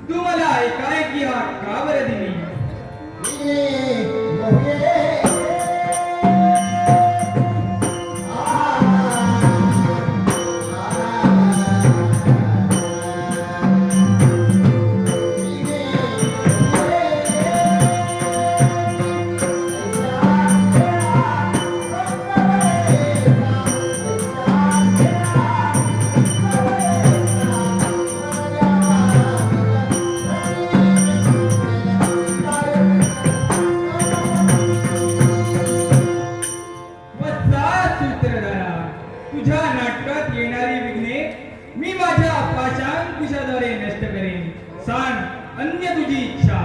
तू मला एकाएकी हा का बरं दिली? वत्सा सूत्रधारा, तुझ्या नाटकात येणारी विघ्ने मी माझ्या पाशांकुशाद्वारे नष्ट करेन. सांग अन्य तुझी इच्छा.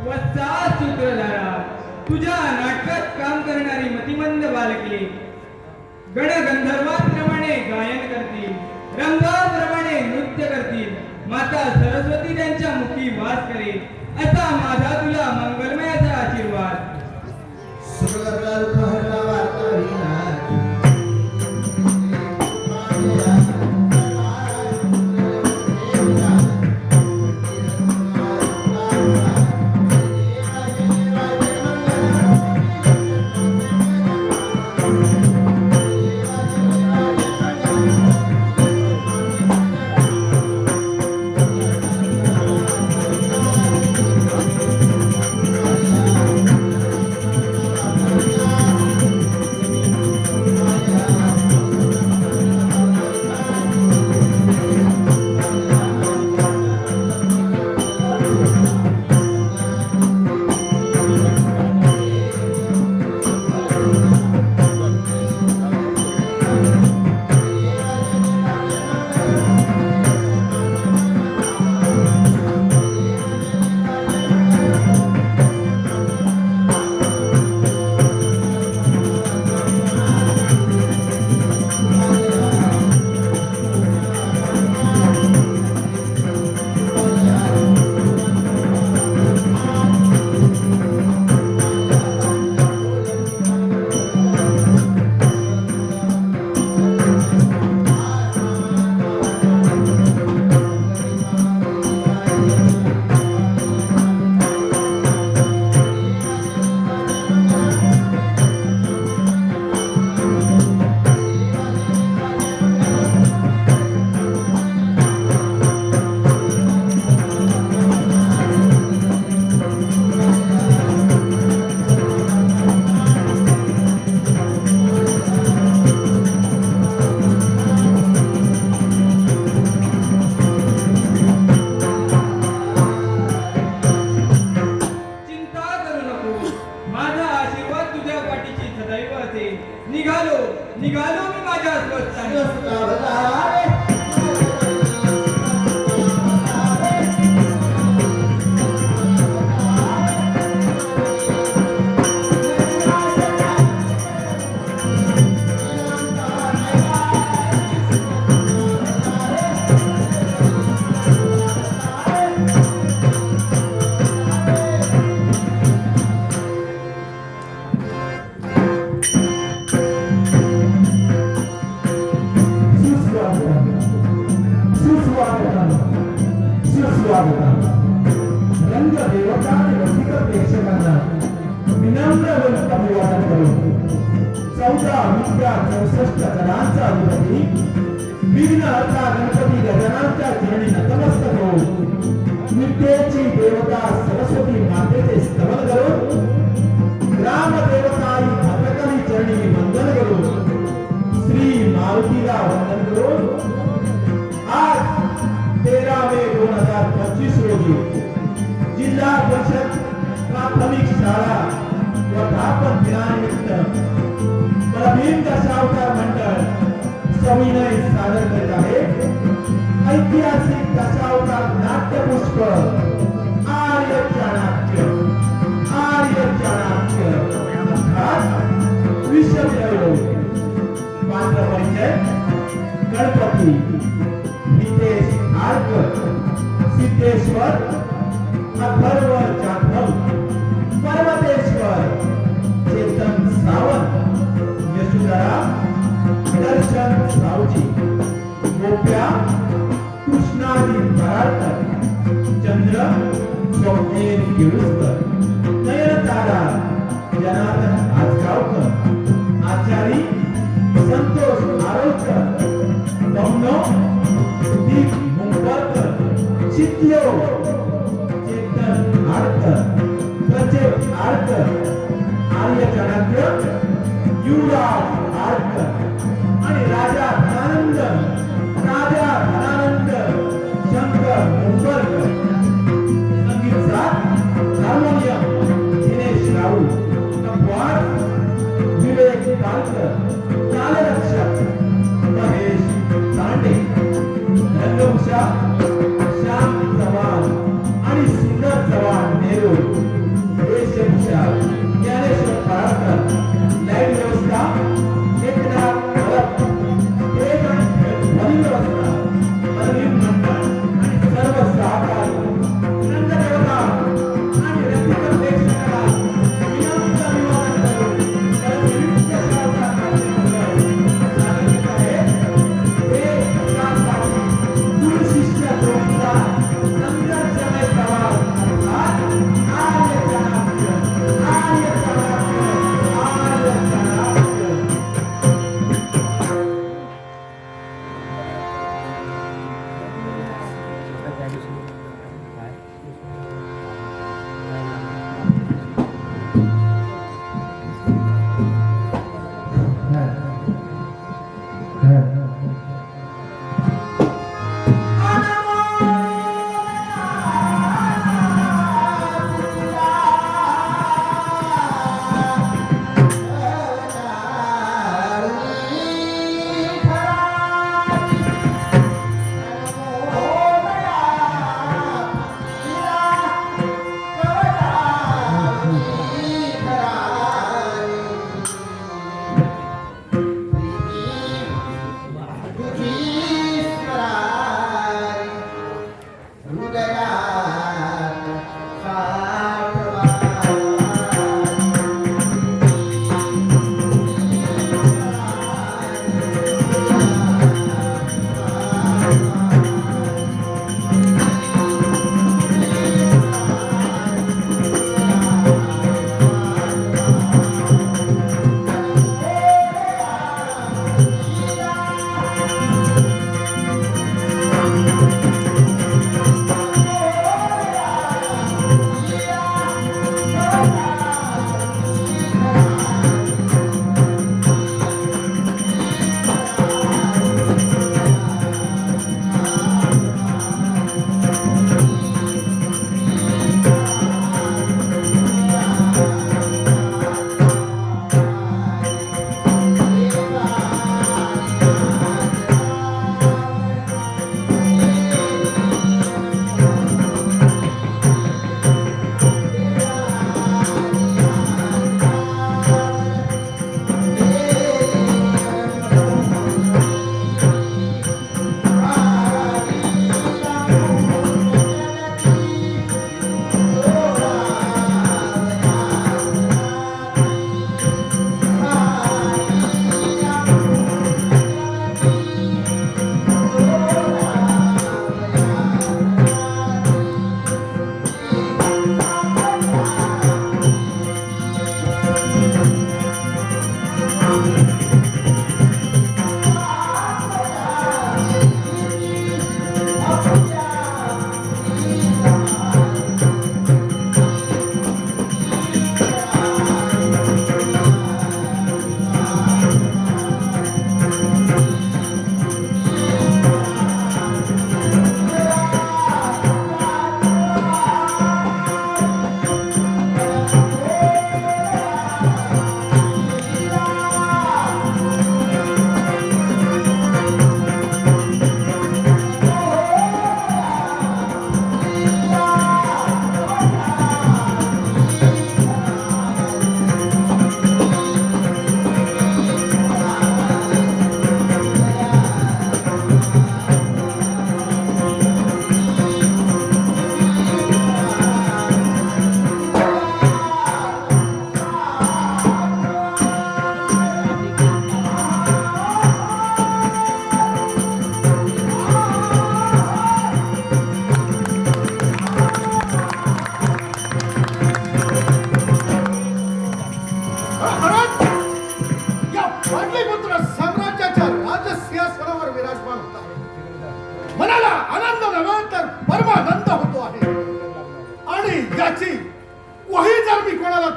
वत्सा सूत्रधारा, तुझ्या नाटकात काम करणारी मतिमंद बालके गणगंधर्वांप्रमाणे गायन करतील, रंगाप्रमाणे नृत्य करतील, माता सरस्वती त्यांच्या मुखी वास करेल, असा माझा तुला मंगलमय असा आशीर्वाद. निघालो निघालो मी माझ्या स्वस्थानी. रंग देवता रसिक प्रेक्षकांना विनम्र अभिवादन करून 14 गणांचा अधिपती विघ्न अर्था गणपती गजाननच्या चरणी नतमस्तक होऊन विद्येची देवता सरस्वती मातेचे स्तवन करून ग्राम देवता भद्रकाली चरणी वंदन करून श्री मारुतीला वंदन करून आज 13 मे 2025 रोजी जिल्हा परिषद प्राथमिक शाळा वर्धापन दिनानिमित्त भीम दशावतार मंडळ सविनय सादर करीत आहे. मिळवलो. पात्र परिचय: गणपती, हितेश आरकर, सिद्धेश्वर, अथर्व जाधव, पर्वतेश्वर, चेतन सावंत, यशोधरा, दर्शन सावजी, गोप्या, कृष्णाजी पराडकर, चंद्र, स्वप्नेर केळुसकर, नयनतारा, जनार्दन आजगावकर, आचारी, संतोष आरोलकर, बमनो, दीप मुंबळकर, चित्यो, चेतन आडकर, प्रचेत आडकर, आर्य चाणक्य, युवराज आडकर आणि राजा धनानंद, शंकर मुंबळकर. संगीत साथ: हार्मोनियम दिनेश राऊळ, कपवाद विवेक पालकर, तालरक्षक महेश तांडे, रंगभूषा श्याम चव्हाण आणि सुंदर चव्हाण नेहरू, वेशभूषा ज्ञानेश्वर पराडकर, लाईट व्यवस्था एकनाथ भरत, स्टेज आणि ध्वनी व्यवस्था संगीत मंडळ आणि सर्व सहकारी रंगदेवता आणि रसिक प्रेक्षकाला विनम्र अभिवादन करून नृत्य शास्त्राचा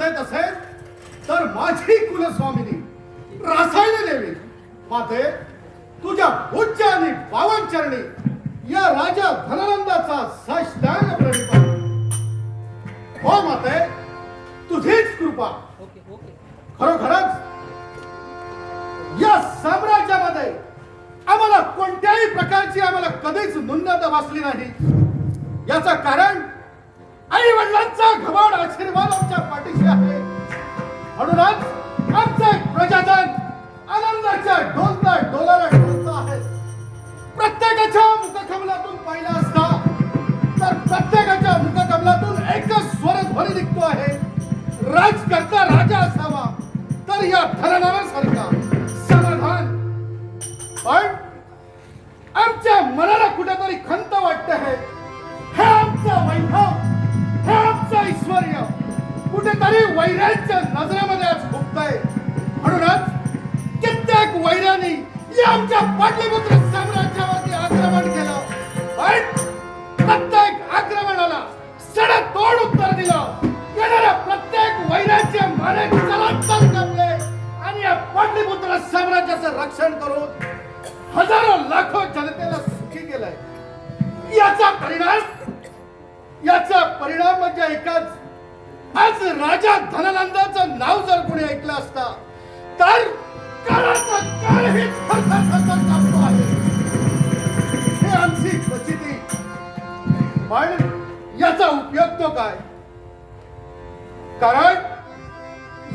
देत असेल तर माझी कुलस्वामिनी रासायन देवी माते तुझ्या पूज्य आणि पावन चरणी या राजा धनानंदाचा साष्टांग प्रणिपात. हो माते, तुझीच कृपा. खरोखरच या साम्राज्यामध्ये आम्हाला कोणत्याही प्रकारची आम्हाला कधीच न्यूनता भासली नाही. याचं कारण आई वडिलांचा घबाड आशीर्वाद आमच्या पाठीशी आहे. म्हणूनच आमचे प्रजाजन आनंदाच्या डोलत आहे. प्रत्येकाच्या मुखकमलातून पाहिलं असता तर प्रत्येकाच्या मुखकमलातून एकच स्वरध्वनी निघतो आहे, राजकर्ता राजा असावा तर या धरणावर सारखा समाधान. पण आमच्या मनाला कुठेतरी खंत वाटते आहे. हे आमचं वैभव, हे आमचं ऐश्वर्य कुठेतरी वैऱ्यांच्या नजरेमध्ये आज खुपतंय. म्हणूनच कित्येक वैऱ्यांनी या आमच्या पाटलीपुत्र साम्राज्यावरती आक्रमण केलं. पण प्रत्येक आक्रमणाला सडेतोड उत्तर दिलं. येणाऱ्या प्रत्येक वैऱ्याचे माने चलांतर कापले आणि या पाटलीपुत्र साम्राज्याचं रक्षण करून हजारो लाखो जनतेला सुखी केलंय. याचा परिणाम म्हणजे एकच, आज राजा धनानंदाचं नाव जर कोणी ऐकलं असता तर काळाचा काळ हे थरथर कापतो आहे. हे आमची प्रचिती. पण याचा उपयोग तो काय? कारण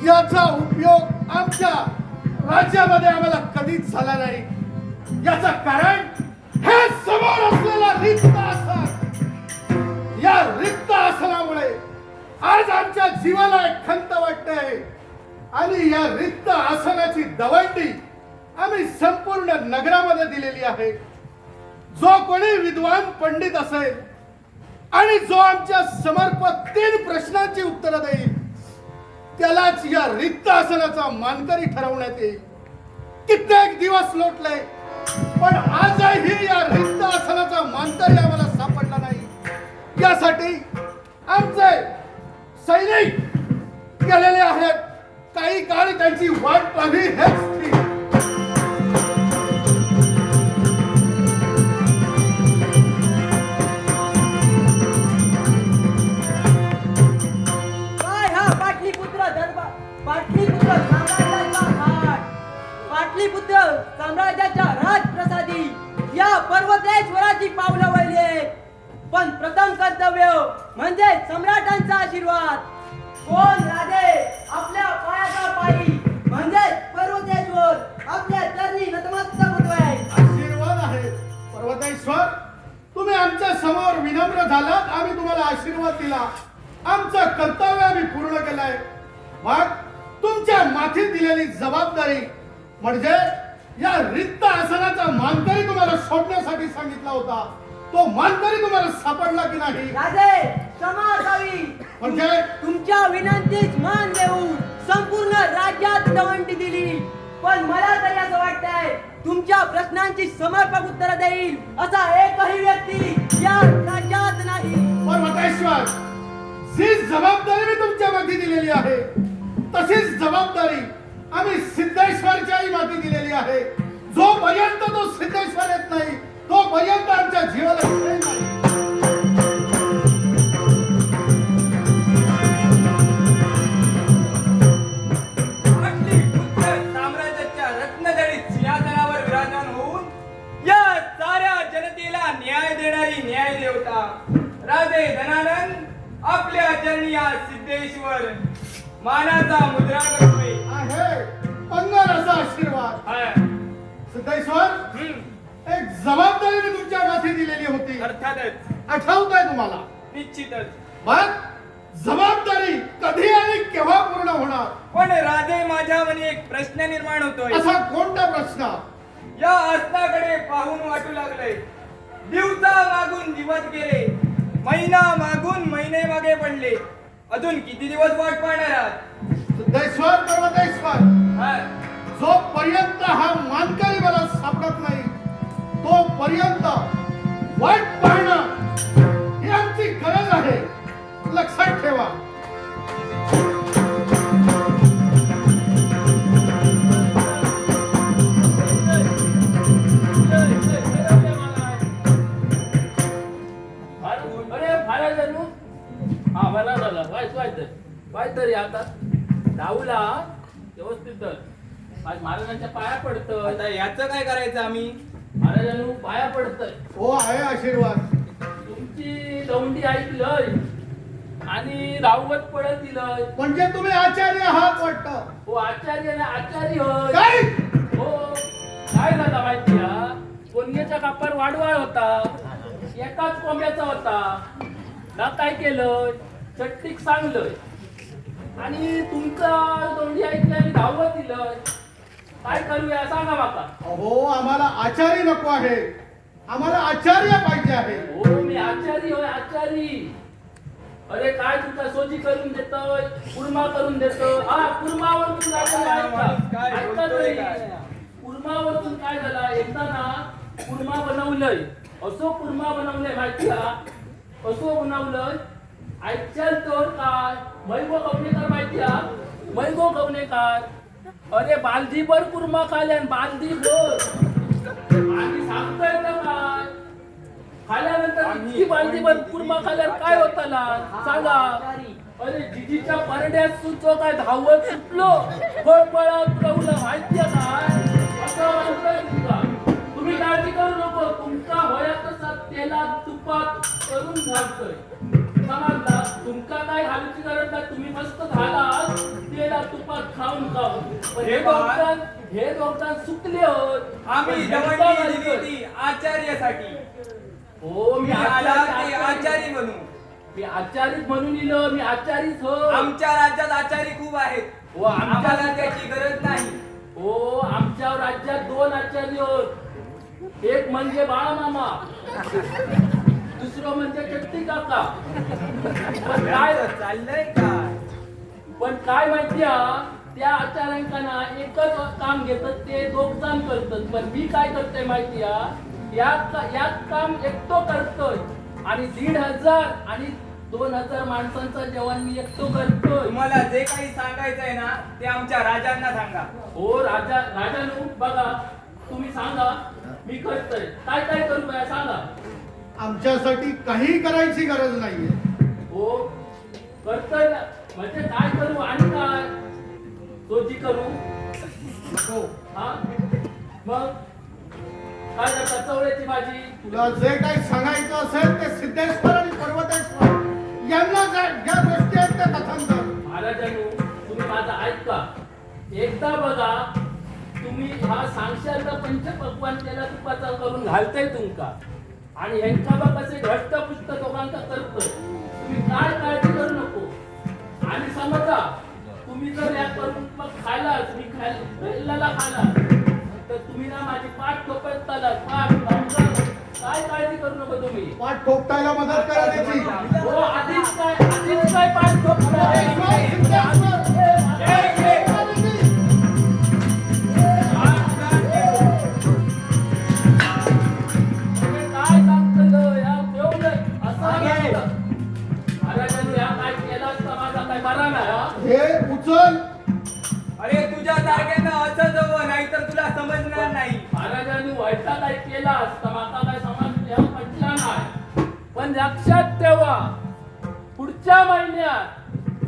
याचा उपयोग आमच्या राज्यामध्ये आम्हाला कधीच झाला नाही. याचं कारण हे समोर असलेला रिक्त आसन. या रिक्त आसनामुळे आज आमच्या जीवाला एक खंत वाटते आणि या रिक्त आसनाची दवंडी आम्ही संपूर्ण नगरामध्ये दिलेली आहे. जो कोणी विद्वान पंडित असेल आणि जो आमच्या समर्पक 3 प्रश्नांची उत्तरं देईल त्यालाच या रिक्त आसनाचा मानकरी ठरवण्यात येईल. कित्येक दिवस लोटले पण आजही या रिक्त आसनाचा मानकरी आम्हाला सापडला नाही. यासाठी आमचे सैनिक गेलेले आहेत. काही काळ त्यांची वाट पाहवी हेच ठीक. काय हा पाटलीपुत्र दरबार, पाटलीपुत्र साम्राज्याचा घाट, पाटलीपुत्र साम्राज्याच्या राजप्रसादी या पर्वतेश्वराची पावलं वळली. पण प्रथम कर्तव्य म्हणजे सम्राटांचा आशीर्वाद. कोण राजे आपल्या पायाचा पायी म्हणजे पर्वतेश्वर आपल्या चरणी नतमस्तक होतोय. आशीर्वाद आहे पर्वतेश्वर. तुम्ही आमच्या समोर विनम्र झालात, आम्ही तुम्हाला आशीर्वाद दिला. आमचं कर्तव्य आम्ही पूर्ण केलंय. मग तुमच्या माथी दिलेली जबाबदारी म्हणजे या रिक्त आसनाचा मानकरी तुम्हाला शोधण्यासाठी सांगितला होता. तो मानकरी तुम्हाला सापडला की नाही? राजे क्षमा असावी. म्हणजे तुमच्या विनंतीस मान देऊन संपूर्ण राज्यात दवंडी दिली. पण मला तरी असं वाटतंय तुमच्या प्रश्नांची समर्पक उत्तर देईल असा एकही व्यक्ती या राज्यात नाही. पर्वतेश्वर, जी जबाबदारी मी तुमच्या माथी दिलेली आहे तशीच जबाबदारी आम्ही सिद्धेश्वरच्याही माथी दिलेली आहे. जोपर्यंत तो सिद्धेश्वर येत नाही तोपर्यंत आमच्या जीवाला खेळ नाही. पाटलीपुत्र साम्राज्याच्या रत्नजडित सिंहासनावर विराजमान होऊन या साऱ्या जनतेला न्याय देणारी न्याय देवता राजे धनानंद आपल्या चरणी या सिद्धेश्वर मानाचा मुद्रा करतोय. आहे पंगर असा आशीर्वाद. हा. सिद्धेश्वर, एक जबाबदारी मी तुमच्या माथी दिलेली होती. अर्थातच, आठवत आहे तुम्हाला? निश्चितच. मग जबाबदारी कधी आणि केव्हा पूर्ण होणार? पण राजे, माझ्या मनी एक प्रश्न निर्माण होतोय. असा कोणता प्रश्न? या आसनाकडे पाहून वाटू लागले दिवसा मागून दिवस गेले, महिना मागून महिने मागे पडले. अजून किती दिवस वाट पाहणार आहात? सिद्धेश्वर, पर्वतेश्वर, हा. जोपर्यंत हा मानकरी मला सापडत नाही तोपर्यंत वाट पाहणं ही आमची गरज आहे. लक्षात ठेवा. महाराजांच्या पाया पडतोय. आता याचं काय करायचं आम्ही? महाराजांनो पाया पडतोय. हो आहे आशीर्वाद. तुमची दौंडी ऐकलंय आणि रावत पडत दिलंय. म्हणजे तुम्ही आचार्य आहात वाटतं. हो आचार्य ना आचार्य होय. काय हो काय झालं माहिती हा, कोणग्याच्या कापार वाडवाळ होता, एकाच कोंब्याचा होता ना. काय केलं, चट्टीक सांगलंय आणि तुमचा तोंडी ऐकलं आणि धावत दिलंय. काय करूया सांगा माका. अहो आम्हाला आचार्य नको आहे, आम्हाला आचार्य पाहिजे आहे. हो मी आचारी होय आचारी. अरे काय तुमचा सोजी करून देतोय, कुर्मा करून देतोय. हा कुर्मावरून काय बोलतोय काय? कुर्मावरून काय झाला, एकदा ना कुर्मा बनवलंय. असो कुर्मा बनवलंय माहिती का, असो बनवलंय. ऐकशाल तर काय मैगो कवणेकर माहिती हा, मैगो कवणेकर. अरे बालदीभर कुर्मा खाल्यान बालदीभर. आणि सांगतोय ना काय, खाल्यानंतर इतकी बालदीभर कुर्मा खाल्यावर काय होताला सांगा. अरे जिजीच्या परड्यात सुचो काय धावत सुटलो, फळफळात रवलं माहितीये काय. असं म्हणतोय तुमका. तुम्ही काळजी करू नको, तुमचा होया तसा तेलात तुपात करून घालतोय. समजला, तुमका काय घालूची गरज नाही. तुम्ही मस्त घाला तेलात तुपात खाऊन खाऊन. हे दोघांना सुकले होत. आम्ही दवंडी दिली ती आचार्यासाठी. हो मी आला ते आचारी आचारी म्हणून. मी आचारीच म्हणून इलो, मी आचारीच हो. आमच्या राज्यात आचारी खूप आहेत. हो आमच्या आम्हाला त्याची गरज नाही. हो आमच्या राज्यात 2 आचार्य होत. एक म्हणजे बाळामामा, दुसरं म्हणजे चट्टी काका. पण काय चाललंय काय? पण काय माहिती हा, त्या आचार्यांना एकच काम घेतात, ते दोघजण करतात. पण मी काय करतोय माहिती हा, यात काम एकटो करतोय आणि 1,500 आणि 2,000 माणसांचं जेवण मी एकटो करतोय. तुम्हाला जे काही सांगायचंय ना ते आमच्या राजांना सांगा. हो राजानू बघा, तुम्ही सांगा मी करतोय. काय काय करू काय सांगा. आमच्यासाठी काही करायची गरज नाहीये. हो करतोय ना, म्हणजे काय करू आणि काय सोची करू नको. हा. मग काय करता, चवळ्याची भाजी. तुला जे काही सांगायचं असेल ते सिद्धेश्वर आणि पर्वतेश्वर यांना ज्या गोष्टी आहेत त्या कथांतर. महाराजांनो तुम्ही माझा ऐका. एकदा बघा, तुम्ही हा सांगशाल तर पंचपक्वान त्याला तुपाचा करून घालताय तुमका आणि ह्यांका बघ कसे घट्टपुष्ट दोघांका करतोय. तुम्ही काय काळजी करू नको. आणि समजा तुम्ही जर या करून मग खायला, तुम्ही खायला तर तुम्ही ना माझी पाठ ठोकताला. काय काळजी करू नको तुम्ही. पाठ ठोकतायला मदत करा त्याची. हो आधीच काय पाठ ठोकताय. काय सांगतलं या ठेवलंय असं महाराजांनी या काय केला असता माझा काय बरा नाही. हे उचल. अरे तुझ्या जागेनं असं जवळ नाही तर तुला समजणार नाही. महाराजांनी वाईटा काय केला असता माका काय समज पटला नाही. पण लक्षात ठेवा, पुढच्या महिन्यात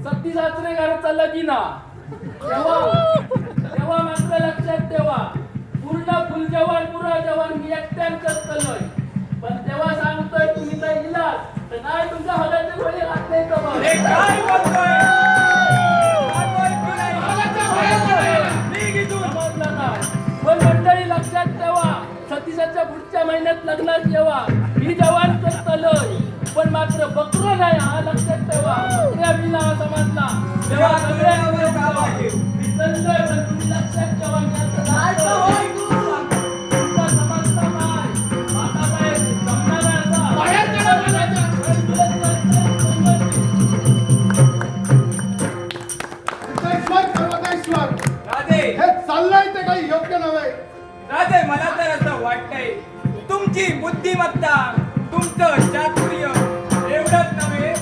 सती सासरे घराचा लगीन तेव्हा मात्र लक्षात ठेवा, पूर्ण फुल जवान पुरा जवान मी एकट्यान करतलोय. पण तेव्हा सांगतोय तुम्ही तर इलाज तर नाही, तुमच्या हृदयाचे गोळी घातले अरे काय बोलतोय? समजलं का. पण मंडळी लक्षात ठेवा, सतीसाच्या पुढच्या महिन्यात लग्नात येवा. मी जवान करतलोय पण मात्र बकरो नाही, हा लक्षात ठेवा. बकऱ्या बिना हा समजला तेव्हा सगळ्यांवर गावा ठेव. मी चाललोय, पण तुम्ही लक्षात ठेवा मी आता जातोय. तुमचा समजता काय आता काय जमणार आहे आता? बाहेर काढा महाराजा. सिद्धेश्वर पर्वतेश्वर राजे हे चाललंय ते काही योग्य नव्हे. राजे मला तर असं वाटतंय तुमची बुद्धिमत्ता, तुमचं चातुर्य एवढंच नव्हे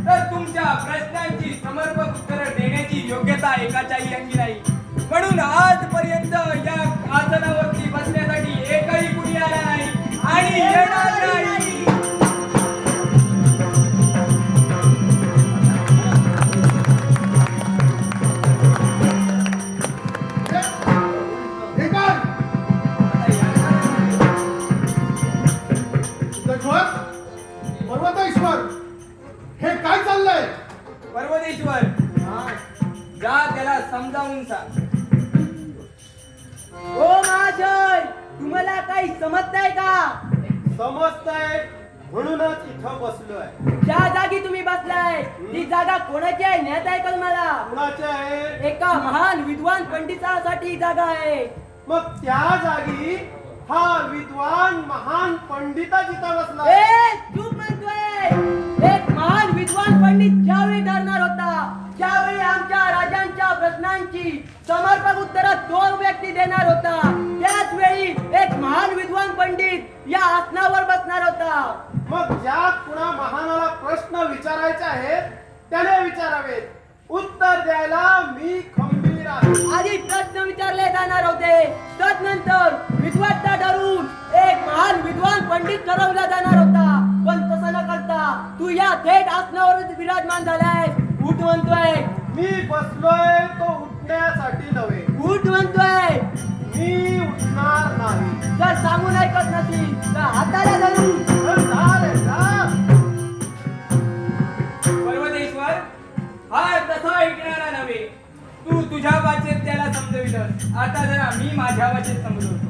तर तुमच्या प्रश्नांची समर्पक उत्तरं देण्याची योग्यता एकाच्याही अंगी नाही. म्हणून आजपर्यंत या आसनावरती बसण्यासाठी एकही कुणी आला नाही आणि येणार नाही. हे समजावून सांग. ओ महाशय, तुम्हाला काही समजतंय का? समजतंय म्हणूनच इथं बसलोय. ज्या जागी तुम्ही बसलाय ती जागा कोणाची आहे ज्ञात आहे का मला? कुणाचे आहे? एका महान विद्वान पंडितासाठी ही जागा आहे. मग त्या जागी हा विद्वान महान पंडिता जिथं बसला. ए, चूप म्हणतोय. एक महान विद्वान पंडित ज्यावेळी ठरणार होता, ज्यावेळी आमच्या राजांच्या प्रश्नांची समर्पक उत्तरं दोन व्यक्ती देणार होता, त्याच वेळी एक महान विद्वान पंडित या आसनावर बसणार होता. मग ज्या कुणा महानाला प्रश्न विचारायचे आहेत त्याने विचारावेत. उत्तर द्यायला मी खंबीर आहे. आधी प्रश्न विचारले जाणार होते, तदनंतर विद्वत्ता ठरवून एक महान विद्वान पंडित ठरवला जाणार होता. पण तसं न करता तू या थेट आसनावरच विराजमान झालाय. उठ म्हणतोय. मी बसलोय तो उठण्यासाठी नव्हे. उठ म्हणतोय. मी उठणार नाही. जर सांगून ऐकत नसेल तर हाताला धरून तर जा रे, जा. पर्वतेश्वर, हा तसा ऐकणारा नव्हे. तू तुझ्या भाषेत त्याला समजविलंस, आता जरा मी माझ्या भाषेत समजवतो.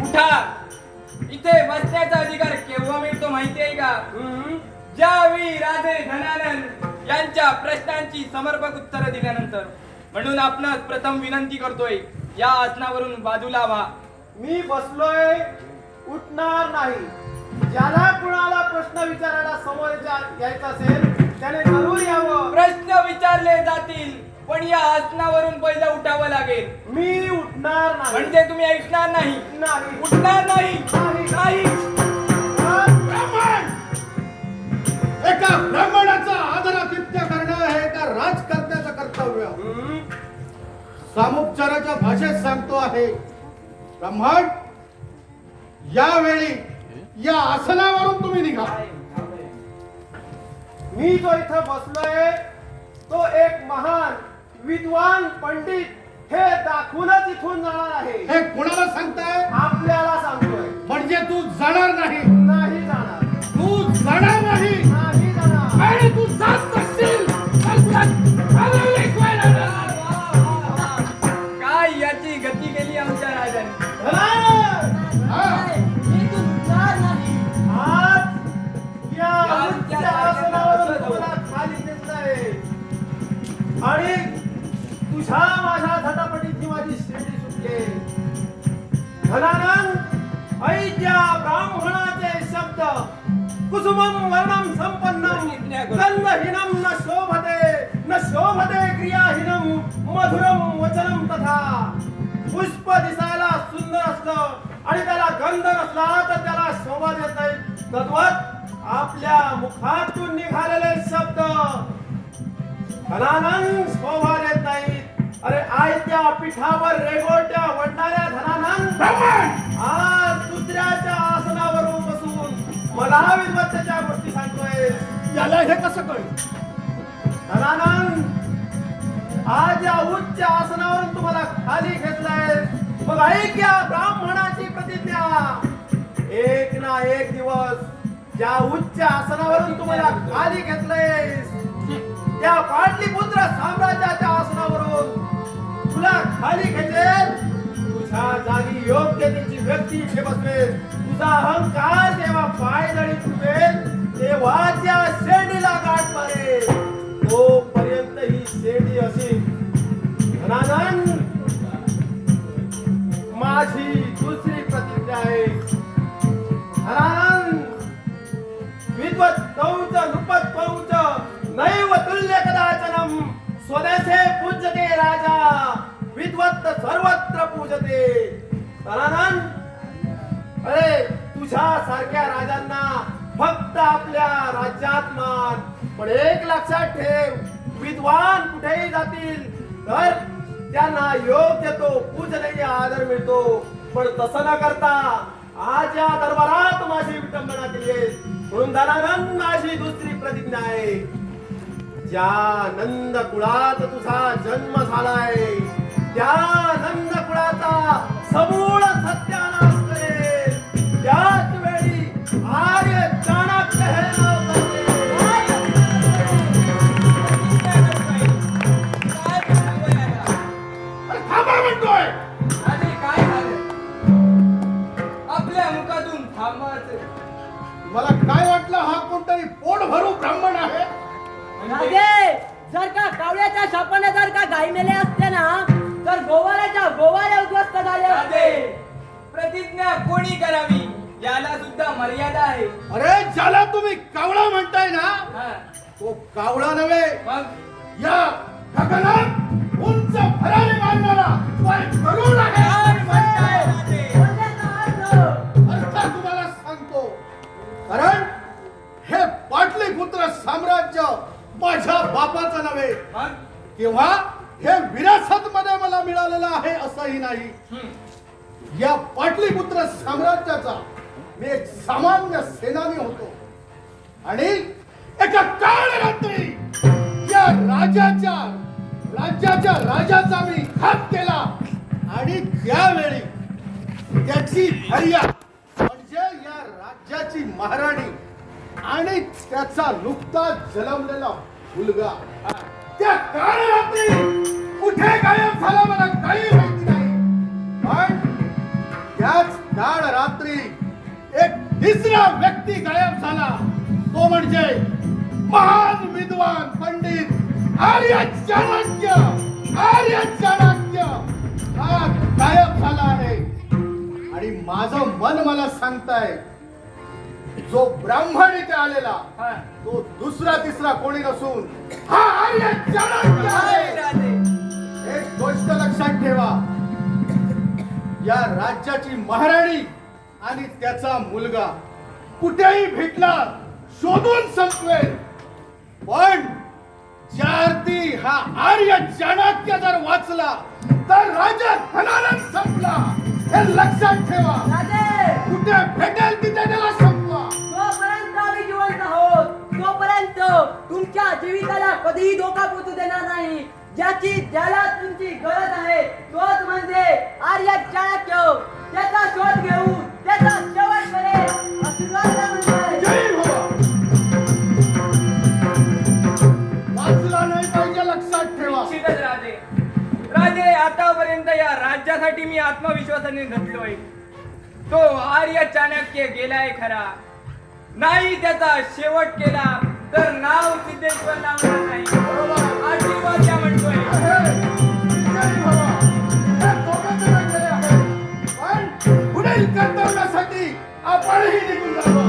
उठा. इथे बसण्याचा अधिकार केव्हा मिळतो माहिती आहे का? ज्यावेळी राजे धनानंद यांच्या प्रश्नांची समर्पक उत्तरं दिल्यानंतर. म्हणून आपणास प्रथम विनंती करतोय, या आसनावरून बाजूला व्हा. मी बसलोय, उठणार नाही. ज्याला कुणाला प्रश्न विचारायला समोर यायचं असेल त्याने जरूर यावं. प्रश्न विचारले जातील, पण या आसनावरून पहिलं उठावं लागेल. मी उठणार नाही. म्हणजे तुम्ही ऐकणार नाही, नाही. उठणार नाही. नाही. नाही. ब्राह्मण! एका ब्राह्मणाचा आदरातिथ्य करणं हे एका राजकर्त्याचं कर्तव्य. सामुपचाराच्या भाषेत सांगतो आहे, ब्राह्मण, यावेळी या आसनावरून तुम्ही निघा. मी जो इथं बसलोय तो एक महान विद्वान पंडित हे दाखवूनच इथून जाणार आहे. हे कुणाला सांगताय? आपल्याला सांगतोय. म्हणजे तू जाणार नाही. नाही जाणार. तू जाणार नाही. नाही जाणार. आणि तू जात नसशील तर तुला चालवलं शिकवायला लागणार. काय याची गती केली आमच्या राजाने. इथून उठणार नाही. आज या उच्च आसनावरून तुम्हाला खाली घेतलंय आणि तुझ्या माझ्या झटापटीची माझी शेंडी सुटली. धनानंद, ऐक्या ब्राह्मणाचे शब्द कुसुमं वर्णं संपन्नं गन्धहीनं न शोभते क्रियाहीनं मधुरं वचनं तथा. पुष्प दिसायला सुंदर असलं आणि त्याला गंध नसला तर त्याला शोभा देत नाही. तद्वत आपल्या मुखातून निघालेले शब्द धनानंद शोभा देत नाहीत. अरे आयत्या पिठावर रेगोट्या वडणाऱ्या धनानंद आज दुसऱ्याच्या आसनावरून बसून मला विद्वत्तेच्या गोष्टी सांगतोय. याला हे कसं कळलं? धनानंद, आज या उच्च आसनावरून तुम्हाला खाली घेतलंय. मग ऐक या ब्राह्मणाची प्रतिज्ञा. एक ना एक दिवस ज्या उच्च आसनावरून तुम्हाला खाली घेतलंय त्या पाटलीपुत्र साम्राज्याच्या आसनावरून तुला खाली घेतले. तुझ्या जागी योग्य त्याची व्यक्ती इथे बसवेल. तुझा अहंकार जेव्हा पायदळी तुटेल तेव्हा त्या शेंडीला गाठ मारेल. तोपर्यंत ही शेंडी असेल. धनानंद, माझी दुसरी प्रतिज्ञा आहे. धनानंद, विद्वत तौच नृपत पौच नैव तुल्य कदाचनम. स्वदेशे पूज्यते राजा, विद्वत सर्वत्र पूजते. धनानंद, अरे तुझ्या सारख्या राजांना फक्त आपल्या राज्यात मान. पण एक लक्षात ठेव, विद्वान कुठेही जातील तर त्यांना योग्य तो पूजनीय आदर मिळतो. पण तसं न करता आज या दरबारात माझी विटंबना केली आहे. म्हणून धनानंद, माझी दुसरी प्रतिज्ञा आहे. ज्या नंद कुळात तुझा जन्म झालाय त्या नंद कुळाचा समूळ सत्यानाश करेल. त्याच वेळी आर्य चाणक्य हे नाव करेल. राजे काय झालं आपल्या मुखातून थांबाच मला काय वाटलं हा कोणतरी पोट भरू ब्राह्मण आहे. राजे जर का कावळ्याच्या शापाने जर का गाय मेले असते ना तर गोवाऱ्याच्या गोवाऱ्या उद्ध्वस्त झाले राजे असते. प्रतिज्ञा कोणी करावी याला सुद्धा मर्यादा आहे. अरे ज्याला तुम्ही कावळा म्हणताय ना हा, तो कावळा नव्हे, मग या गगनात उंच भरारी मारणारा तो एक गरुड आहे. काय म्हणताय राजे? बोलण्याचा अर्थ. अर्थ तुम्हाला सांगतो, कारण हे पाटलीपुत्र साम्राज्य माझ्या बापाचं नव्हे मग किंवा हे विरासत मध्ये मला मिळालेलं आहे असंही नाही. हम्म, या पाटलीपुत्र साम्राज्याचा मी एक सामान्य सेनानी होतो आणि एका काळ रात्री या राज्याच्या राजाचा मी घात केला आणि त्यावेळी त्याची भार्या म्हणजे या राज्याची महाराणी आणि त्याचा नुकताच जन्मलेला मुलगा त्या काळ रात्री कुठे गायब झाला मला काही माहिती नाही. पण त्याच काळ रात्री एक तिसरा व्यक्ती गायब झाला, तो म्हणजे महान विद्वान पंडित आर्य चाणक्य हा गायब झाला आहे. आणि माझं मन मला सांगताय जो ब्राह्मण इथे आलेला हा. तो दुसरा तिसरा कोणी नसून हा आर्य चाणक्य काय आहे. राजे? एक गोष्ट लक्षात ठेवा, या राज्याची महाराणी आणि त्याचा मुलगा कुठेही भेटला शोधून संपवेल, पण ज्या अर्थी हा आर्य चाणक्य जर वाचला तर राजा धनानंद संपला. हे लक्षात ठेवा, राजे कुठे भेटेल तिथे त्याला संपवा. जोपर्यंत आम्ही जिवंत आहोत तोपर्यंत तुमच्या जीविताला कधीही धोका पोहोचू देणार नाही. ज्याला तुमची गरज आहे तोच म्हणजे आर्य चाणक्य. त्याचा शोध घेऊन त्याचा शेवट करेल. आशीर्वाद द्या म्हणजे. जय हो. वाचला नाही पाहिजे, लक्षात ठेवा. निश्चितच राजे. राजे आतापर्यंत या राज्यासाठी मी आत्मविश्वासाने झटलोय. तो आर्य चाणक्य गेलाय खरा, नाही त्याचा शेवट केला तर नाव सिद्धेश्वर लावणार नाही. आशीर्वाद द्या म्हणतोय. जय बाबा. हे दोघं जण गेले आहेत, पण पुढील कर्तव्यासाठी आपणही निघून जातो.